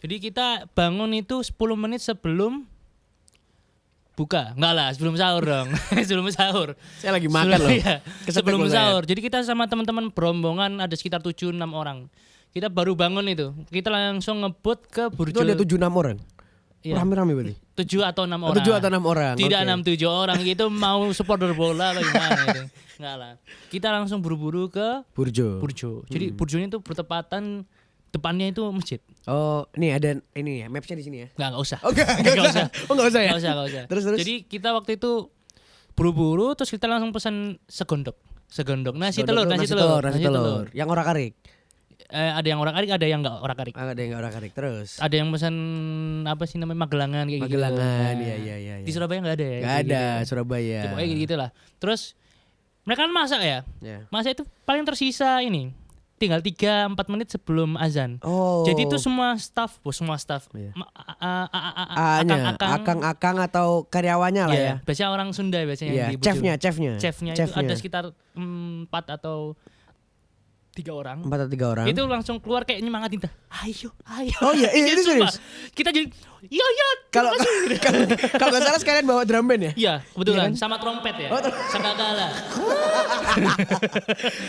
Jadi kita bangun itu 10 menit sebelum buka. Enggak lah, sebelum sahur dong. Sebelum sahur. Saya lagi makan loh. Iya, Kesetek sebelum loh saya. sahur. Jadi kita sama teman-teman berombongan ada sekitar 7-6 orang. Kita baru bangun itu. Kita langsung ngebut ke burjo. Itu ada 7-6 orang. Iya. Rame-rame berarti. 7 atau 6 orang. 7 atau 6 orang. Tidak oke. 6-7 orang itu mau supporter bola atau gimana itu. Enggak lah. Kita langsung buru-buru ke Burjo. burjo. Jadi burjonya itu bertepatan depannya itu masjid. Oh, nih ada ini ya, mapsnya di sini ya. Enggak usah. Oh, enggak usah. Oh, enggak usah ya. Enggak usah. Terus. Jadi kita waktu itu buru-buru terus kita langsung pesan segondok nasi telur. Nasi telur. Yang orak-arik. Ada yang orak-arik, ada yang enggak orak-arik. Ada yang orak-arik terus. Ada yang pesan apa sih namanya Magelangan kayak gitu. Magelangan, Nah, iya. Di Surabaya enggak ada ya. Enggak kayak ada, gitu. Surabaya. Pokoknya gitu lah. Terus mereka kan masak ya. Ya. Masak itu paling tersisa ini. Tinggal 3-4 menit sebelum azan. Oh. Jadi itu semua staff. Iya. Akang-akang. Akang-akang atau karyawannya lah Iya, ya. Biasanya orang Sunda biasanya Iya, yang di Burjo. chefnya. Itu ada sekitar 4 atau 3 orang. 4 atau 3 orang. Itu langsung keluar kayak nyemangatin kita. Ayo. Oh iya, itu Sumpah. serius. Kita jadi iya. Kalau kalau enggak salah sekalian bawa drum band ya. Iya, kebetulan Iya kan? sama trompet ya. Oh, Sakagala.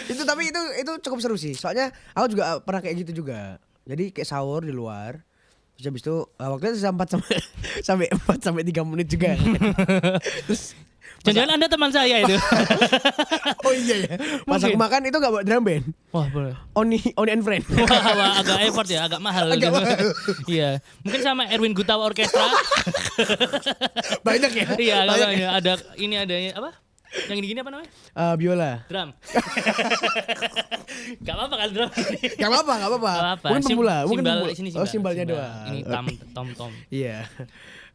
Itu tapi itu cukup seru sih. Soalnya aku juga pernah kayak gitu juga. Jadi kayak sahur di luar. Terus habis itu waktu itu sampai 4 sampai 3 menit juga. Terus Jangan-jangan Anda teman saya itu. oh iya ya. Pas aku Mungkin. makan itu enggak bawa drum band. Wah, boleh. Oni and friend. Wah, agak effort ya, agak mahal. Agak mahal. Iya, mungkin sama Erwin Gutawa Orkestra. Banyak ya. Iya, banyak. agak ada ini adanya apa? Yang gini-gini apa namanya? Biola. Drum. Gak apa-apa kan drum. Gak apa-apa. Gak apa-apa. Mungkin pemula, mungkin simbal, pemula. sini Oh, simbalnya doang. Ini tom. Iya.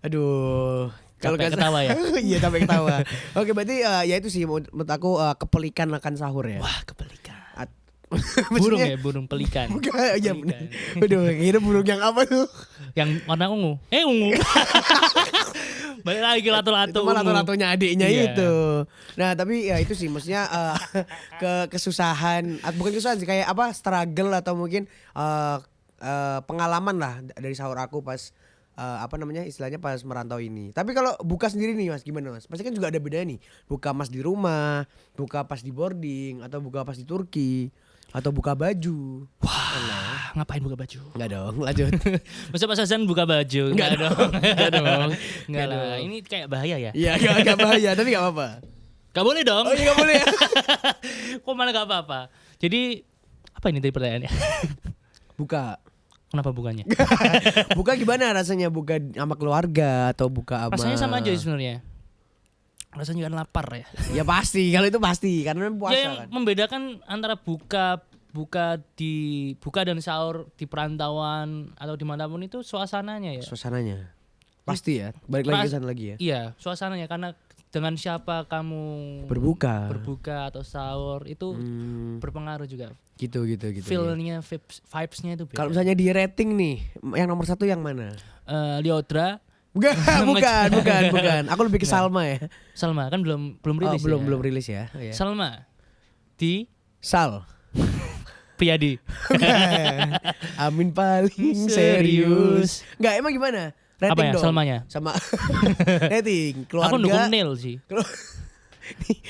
Aduh. Sampai nggak ketawa ya? Iya, sampai ketawa. Oke, berarti ya itu sih menurut aku kepelikan akan sahur ya. Wah, kepelikan. Burung Maksudnya- ya, burung pelikan. Enggak, iya Pelikan. bener. Aduh, kira burung yang apa tuh? Yang warna ungu. Ungu. Balik lagi lato-lato. Itu malah ungu. lato-latonya adiknya Iya. itu. Nah, tapi ya itu sih maksudnya kesusahan, bukan kesusahan sih, kayak apa? Struggle atau mungkin pengalaman lah dari sahur aku pas apa namanya istilahnya pas merantau ini. Tapi kalau buka sendiri nih Mas, gimana Mas? Pasti kan juga ada bedanya nih. Buka Mas di rumah, buka pas di boarding, atau buka pas di Turki, atau buka baju. Wah, ngapain buka baju? Enggak dong, lanjut. Masa Mas Hasan buka baju? Enggak dong. Enggak dong. Enggak lah, ini kayak bahaya ya. Iya, agak bahaya, tapi enggak apa-apa. Gak boleh dong. Oh iya, enggak boleh ya. Kok malah gak apa-apa. Jadi apa ini tadi pertanyaannya? Buka. Kenapa bukannya? Buka gimana rasanya? Buka sama keluarga atau buka sama Rasanya sama aja sebenarnya. Rasanya kan lapar ya. Ya pasti, kalau itu pasti karena puasa Ya yang kan. membedakan antara buka dan sahur di perantauan atau dimanapun itu suasananya ya. Suasananya. Pasti ya. Balik lagi ke sana lagi ya. Iya, suasananya karena dengan siapa kamu Berbuka. atau sahur itu berpengaruh juga. Gitu. Feel-nya, vibes-nya itu beda. Kalau misalnya di rating nih, yang nomor 1 yang mana? Liodra, bukan. Aku lebih ke Salma ya. Salma kan belum Oh, rilis ya. belum rilis ya. Iya. Salma di Sal. Priyadi. Amin paling Serius. serius. Enggak, emang gimana? Rating Apa ya, dong. Salmanya? Sama rating keluarga. Aku dukung Neil sih.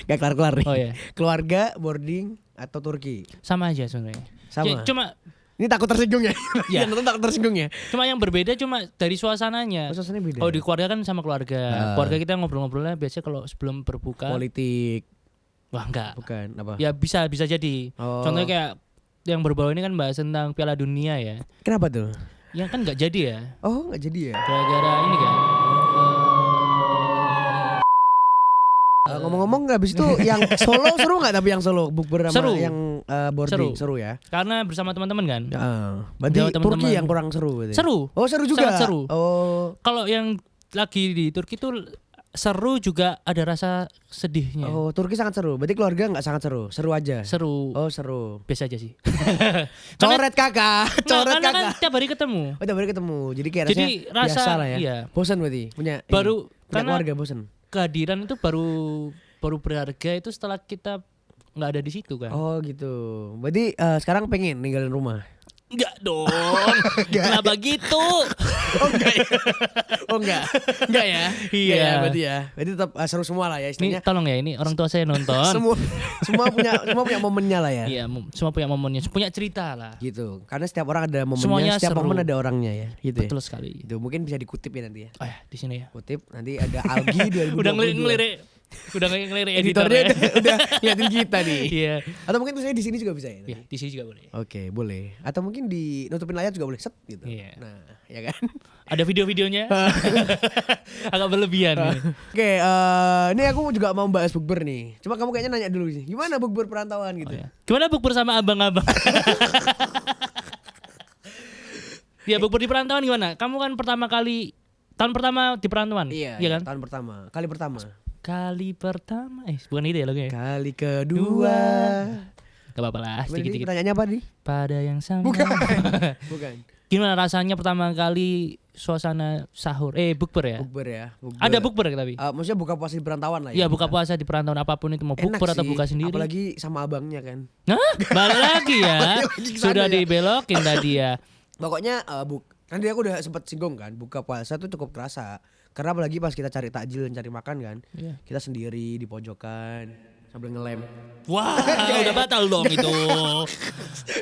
Gak kelar-kelar nih. Oh ya, Keluarga, boarding atau Turki? sama aja sebenarnya. Sama. Ya, Ini takut tersinggung ya? Ya. Yang nonton takut tersinggung ya? cuma yang berbeda cuma dari suasananya. Suasananya beda. Kalau di keluarga kan sama keluarga. Keluarga kita ngobrol-ngobrolnya biasanya kalau sebelum berbuka politik. Wah enggak. Bukan apa? Ya bisa jadi. Oh. Contohnya kayak yang berbau ini kan bahas tentang Piala Dunia ya. Kenapa tuh? Yang kan nggak jadi ya. Oh nggak jadi ya? Gara-gara ini kan. Ngomong-ngomong habis itu yang solo seru nggak tapi yang solo bukber sama Seru. yang boarding seru ya? Karena bersama teman-teman kan. Berarti Sama teman-teman. Turki yang kurang seru berarti. Seru. Oh seru juga. Sangat seru. Oh. Kalau yang lagi di Turki tuh seru juga ada rasa sedihnya. Oh Turki sangat seru. Berarti keluarga nggak sangat seru. Seru aja. Seru. Oh seru. Biasa aja sih. Coret kakak. Coret Karena kan kakak. tiap hari ketemu. Oh tiap hari ketemu. Jadi kayak Jadi rasanya rasa biasa lah ya. iya. Bosan berarti punya. Baru punya karena keluarga bosan. kehadiran itu baru berharga itu setelah kita nggak ada di situ kan. Oh gitu. Berarti sekarang pengen ninggalin rumah. Enggak dong. Kenapa gitu? Oh enggak ya? Oh enggak. Enggak ya? Iya. Enggak ya, berarti ya. Berarti tetap seru semua lah ya Ini istilahnya. tolong ya, ini orang tua saya nonton. semua punya momennya lah ya. Iya, semua punya momennya, punya cerita lah. Gitu. Karena setiap orang ada momennya, Semuanya setiap seru. momen ada orangnya ya. Gitu. Betul sekali. Itu mungkin bisa dikutip ya nanti ya. Oh ya, di sini ya. Kutip nanti ada Algi 2022. Udah ngelirik. Udah ngelirik Editornya editornya. udah ngeliatin kita nih. Iya. Atau mungkin misalnya di sini juga bisa ya. Iya, di sini juga boleh. Oke, boleh. Atau mungkin di nutupin layar juga boleh set gitu. Iya. Nah, ya kan? Ada video-videonya. Agak berlebihan. ini. Oke, ini aku juga mau bahas bukber nih. Cuma kamu kayaknya nanya dulu sih. Gimana bukber perantauan gitu? Oh, ya. Gimana bukber sama abang-abang? Ya bukber di perantauan gimana? Kamu kan tahun pertama di perantauan. Iya kan? tahun pertama. Kali pertama. Kali pertama. Bukan itu ya lagunya. Kali kedua. Gak apa-apa lah, sedikit-sedikit. Pertanyaannya apa nih? Pada yang sama. Bukan. Bukan. Gimana rasanya pertama kali suasana sahur? Bukber ya? Bukber ya. Bukber. Ada bukber tapi? Maksudnya buka puasa di perantauan lah ya. Iya, buka puasa di perantauan apapun itu, mau Enak bukber atau sih, buka sendiri. apalagi sama abangnya kan. Nah, balik lagi ya. Lagi kesana Sudah ya. dibelokin tadi ya. Pokoknya nanti aku udah sempat singgung kan, buka puasa tuh cukup kerasa. Karena apalagi pas kita cari takjil dan cari makan kan, Iya. kita sendiri di pojokan sambil ngelem. Wah, udah batal dong itu.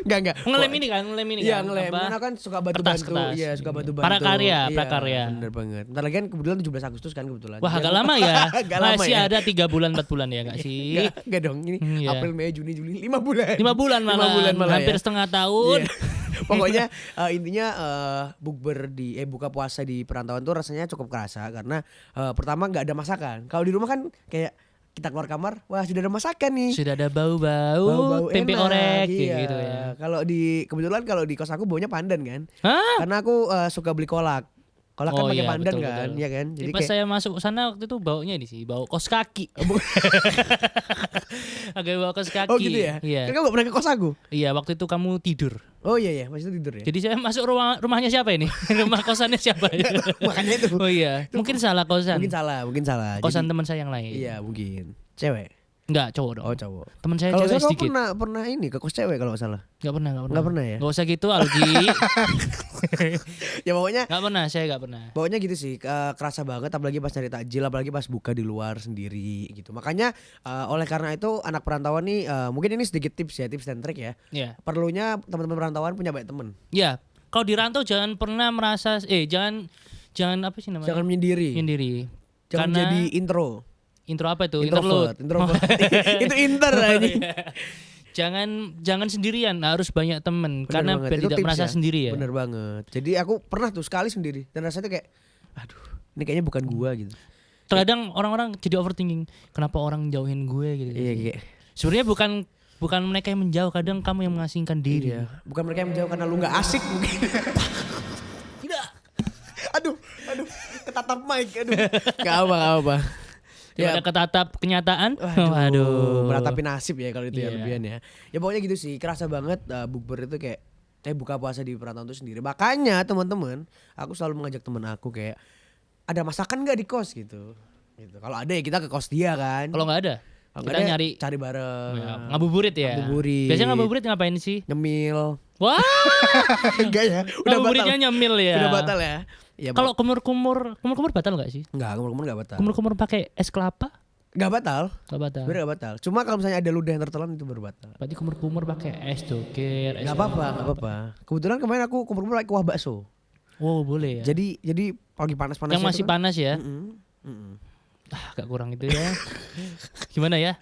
Enggak. Ngelem ini kan, ngelem ini Iya kan. ngelem, apa? karena kan suka bantu-bantu. Kertas. Iya suka bantu-bantu. Prakarya, Iya, prakarya. Bener banget. Ntar lagi kan kebetulan 17 Agustus kan kebetulan. Wah, Jadi agak aku- lama ya. Agak lama Masih ya. ada 3 bulan 4 bulan ya enggak sih? Enggak dong, ini Iya. April, Mei, Juni, Juli 5 bulan. 5 bulan malah. 5 bulan malah Hampir ya. setengah tahun. Iya. Pokoknya intinya bukber di buka puasa di perantauan tuh rasanya cukup kerasa karena pertama nggak ada masakan. Kalau di rumah kan kayak kita keluar kamar, wah sudah ada masakan nih. Sudah ada bau-bau Bau-bau tempe enak, orek iya. gitu ya. Kalau kebetulan kalau di kos aku baunya pandan kan. Hah? Karena aku suka beli kolak. Kolak kan Oh pakai iya, pandan betul, kan, betul. ya kan. Jadi Pas kayak saya masuk sana waktu itu baunya ini sih, bau kos kaki. Agak bau kos kaki. Oh gitu ya. Iya. Kan kamu gak pernah ke kos aku. Iya, waktu itu kamu tidur. Oh iya masih tidur ya. Jadi saya masuk rumahnya siapa ini? Rumah kosannya siapa ya? Makanya itu. Oh iya, mungkin salah kosan. Mungkin salah. Kosan Jadi- teman saya yang lain. Iya mungkin. Cewek. Enggak, cowok dong. Oh cowok. Teman saya Kalau cewek saya sedikit. pernah ini ke kos cewek kalau nggak salah. Enggak pernah. Nggak pernah ya? Enggak usah gitu, Algi. Ya pokoknya Saya enggak pernah. Pokoknya gitu sih, kerasa banget apalagi pas nyari takjil, apalagi pas buka di luar sendiri gitu. Makanya oleh karena itu anak perantauan nih mungkin ini sedikit tips dan trik ya. Iya. Perlunya teman-teman perantauan punya banyak teman. Iya. Kalau di rantau jangan pernah merasa jangan apa sih namanya? Jangan menyendiri. Menyendiri. Jangan Karena jadi intro. intro apa itu? Introvert. Interlude. Itu inter aja. Jangan sendirian, harus banyak temen karena banget. biar Itu tidak tips merasa ya. sendiri ya. Bener banget. Jadi aku pernah tuh sekali sendiri dan rasanya kayak aduh, ini kayaknya bukan gua gitu. Terkadang orang-orang jadi overthinking, kenapa orang jauhin gue gitu. Iya kayak Sebenarnya bukan mereka yang menjauh, kadang kamu yang mengasingkan diri. iya. Bukan mereka yang menjauh karena lu nggak asik mungkin. Tidak. aduh, ketatap mic, aduh. Gak apa. Ya. Ada ketatap kenyataan. Waduh, meratapi nasib ya kalau itu ya Iya. lebihan ya. Ya pokoknya gitu sih, kerasa banget bukber itu kayak buka puasa di perantauan itu sendiri. Makanya teman-teman, aku selalu mengajak teman aku kayak ada masakan nggak di kos gitu. Kalau ada ya kita ke kos dia kan. Kalau nggak ada, Kalau kita nggak ada, nyari cari bareng. ngabuburit ya. Ngabuburit. Biasanya ngabuburit ngapain sih? Nyemil. Wah, Enggak ya, udah batal. ngabuburitnya nyemil ya. Udah batal ya. Ya Kalau kumur batal nggak sih? enggak, kumur enggak batal. Kumur pakai es kelapa? Enggak batal. Nggak batal. Sebenarnya enggak batal. Cuma kalau misalnya ada ludah yang tertelan itu baru batal. Berarti kumur pakai es doger. Enggak apa-apa. Kebetulan kemarin aku kumur pakai kuah bakso. Oh boleh ya. Jadi pagi panas-panas yang masih panas ya. agak kurang itu ya. Gimana ya?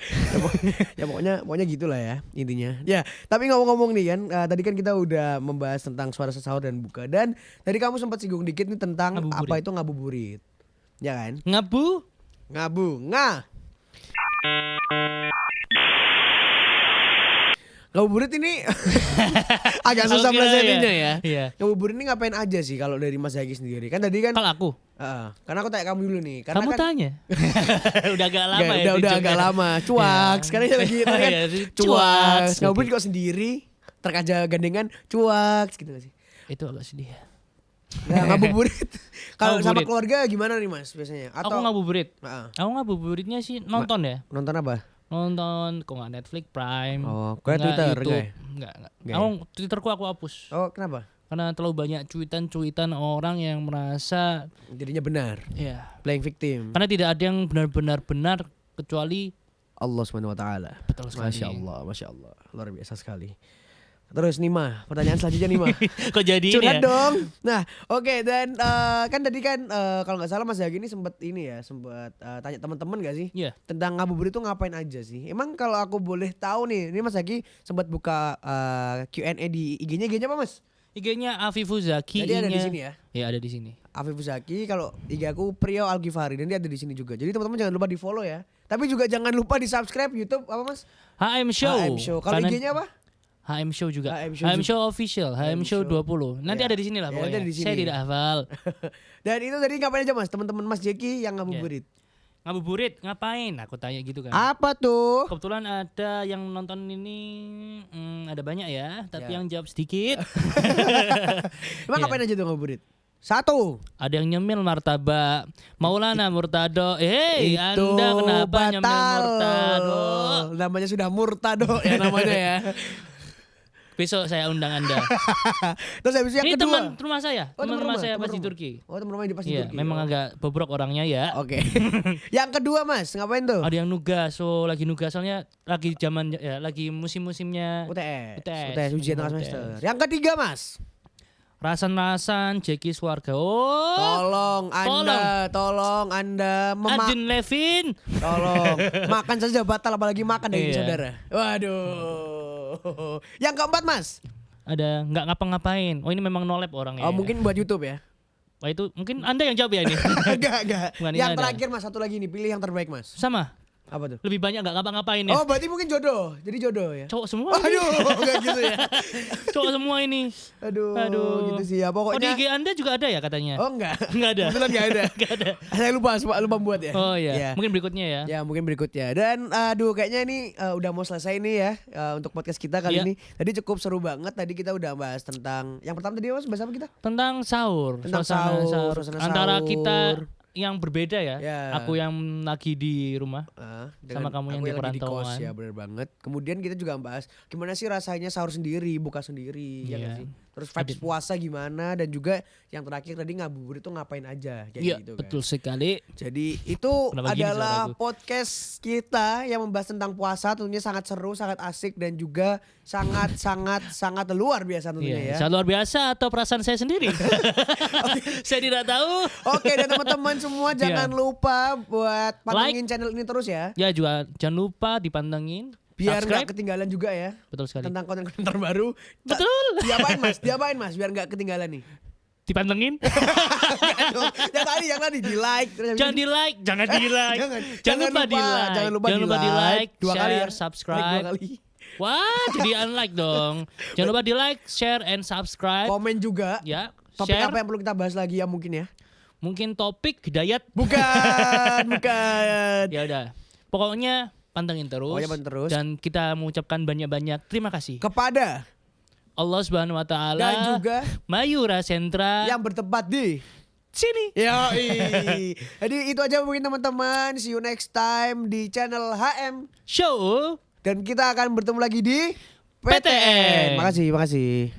Ya pokoknya gitulah ya intinya. Ya, tapi ngomong-ngomong nih kan, tadi kan kita udah membahas tentang suara sahur dan buka, dan tadi kamu sempat singgung dikit nih tentang Ngabuburit. apa itu ngabuburit. Ya kan? Ngabu? Ngabuburit ini agak susah Oke, melesetinnya ya. Iya. Ngabuburit ini ngapain aja sih kalau dari Mas Zaki sendiri? Kan tadi kan Kalau aku, karena aku tanya kamu dulu nih. Karena kamu kan, tanya. Udah agak lama Nggak, ya. udah agak lama. Cuak. Iya. Sekarang lagi tadi kan Iya, cuak. cuaks. Ngabuburit kok sendiri, terkaja gandengan, cuak gitu gak sih? Itu agak sedih ya. Nah, ngabuburit. Kalau sama Ngabuburit. keluarga gimana nih Mas biasanya? Aku ngabuburit. Heeh. Aku ngabuburitnya sih nonton ya. Nonton apa? Nonton kok nggak Netflix Prime. Oh, kayak nggak Twitter, YouTube. nggak ya? Enggak. Nggak ya? Aku Twitterku aku hapus. Oh, kenapa? Karena terlalu banyak cuitan-cuitan orang yang merasa Jadinya benar. ya. Playing victim. Karena tidak ada yang benar-benar benar kecuali Allah Subhanahu wa taala. betul sekali. Masya Allah. Luar biasa sekali. Terus nih Mah, pertanyaan selanjutnya nih Mah. Kok jadi ini Curhat ya? dong. Nah, oke, dan kan tadi kan kalau nggak salah Mas Zaki ini sempat tanya teman-teman gak sih Iya. tentang ngabuburit itu ngapain aja sih? Emang kalau aku boleh tahu nih, ini Mas Zaki sempat buka Q&A di IG-nya apa Mas? IG-nya Afifu Zaki. Jadi ada di I-nya- sini ya. Ya ada di sini. Afifu Zaki, kalau IG aku Priyo Algifari, dan dia ada di sini juga. Jadi teman-teman jangan lupa di follow ya. Tapi juga jangan lupa di subscribe YouTube apa Mas? HM Show. HM Show. Kalau Karena- IG-nya apa? HM Show juga. HM HM Show Show official, HM Show 20. Nanti Ya. ada di sini lah Ya, pokoknya. ada di sini. Saya tidak hafal. Dan itu tadi ngapain aja Mas? Teman-teman Mas Zaki yang ngabuburit. Ngabuburit ngapain? Aku tanya gitu kan. Apa tuh? Kebetulan ada yang nonton ini ada banyak ya, tapi Ya. yang jawab sedikit. Emang Iya. ngapain aja tuh ngabuburit? Satu. Ada yang nyemil martabak. Maulana Murtado. Hei, Itu Anda kenapa nyemil batal. Murtado? Namanya sudah murtado ya namanya ya. Besok saya undang Anda. Terus habis itu yang Ini kedua. teman rumah saya, Oh, teman rumah saya teman pas di rumah. Turki. Oh, teman rumahnya pas di Iya, Turki. memang Oh. agak bobrok orangnya ya. Oke. Yang kedua Mas, ngapain tuh? Ada yang nugas, so lagi nugas soalnya lagi zaman ya, lagi musim-musimnya UTS ujian tengah UTS. semester. Yang ketiga Mas. rasan-rasan Jeki Swarga. Oh, Tolong Anda Adin Levin. tolong makan saja batal apalagi makan daging Iya. saudara. Waduh. Yang keempat Mas. Ada nggak ngapa-ngapain. Oh, ini memang nolep orangnya. Oh, mungkin buat YouTube ya. Wah, itu mungkin Anda yang jawab ya ini. Enggak. Bukan, ini Yang ada. terakhir Mas, satu lagi nih, pilih yang terbaik Mas. Sama. Apa tuh? Lebih banyak nggak ngapa-ngapain ya. Oh, berarti mungkin jodoh. Jadi jodoh ya. Cowok semua. ini. Aduh, enggak gitu ya. Cowok semua ini. Aduh, gitu sih ya. Oh, di Pokoknya IG Anda juga ada ya katanya? Oh, enggak. Enggak ada. Kebetulan enggak ada. Enggak ada. Saya lupa buat ya. Oh iya. Ya. Mungkin berikutnya ya. Ya mungkin berikutnya. Dan aduh kayaknya ini udah mau selesai nih ya untuk podcast kita kali Iya. ini. Tadi cukup seru banget. Tadi kita udah bahas tentang yang pertama tadi Mas bahas apa kita? Tentang sahur. Tentang Suasana sahur, suasana Antara sahur. kita yang berbeda ya. Ya. Aku yang lagi di rumah. Dengan kamu yang aku di lagi perantauan. kos, ya bener banget. Kemudian kita juga bahas gimana sih rasanya sahur sendiri, buka sendiri, ya Iya. nggak sih? Terus vibes puasa gimana, dan juga yang terakhir tadi ngabuburit itu ngapain aja kayak Iya, gitu kan. betul sekali. Jadi itu Kenapa gini adalah suaraku? podcast kita yang membahas tentang puasa, tentunya sangat seru, sangat asik, dan juga sangat luar biasa tentunya ya. Iya, luar biasa atau perasaan saya sendiri? Saya tidak tahu. Oke, dan teman-teman semua jangan lupa buat pantengin channel ini terus ya. Ya juga jangan lupa dipantengin. Biar subscribe. nggak ketinggalan juga ya Betul sekali. tentang konten-konten terbaru. Betul. Diapain mas biar nggak ketinggalan nih. Dipantengin. yang tadi di like. Jangan di like, jangan di like. Jangan lupa di like. Jangan lupa di like. Dua share, kali ya. subscribe. Like 2 kali. Wah, jadi unlike dong. Jangan lupa di like, share, and subscribe. Komen juga. Ya, Topik share. apa yang perlu kita bahas lagi ya mungkin ya? Mungkin topik hidayat. Bukan. Ya udah. Pokoknya pantengin terus. Pokoknya pantengin terus. Dan kita mengucapkan banyak-banyak terima kasih. Kepada Allah Subhanahu wa taala. dan juga Mayura Sentra. yang bertempat di sini. Yoi. Jadi itu aja mungkin teman-teman. See you next time di channel HM Show. dan kita akan bertemu lagi di PTN. Makasih. Makasih.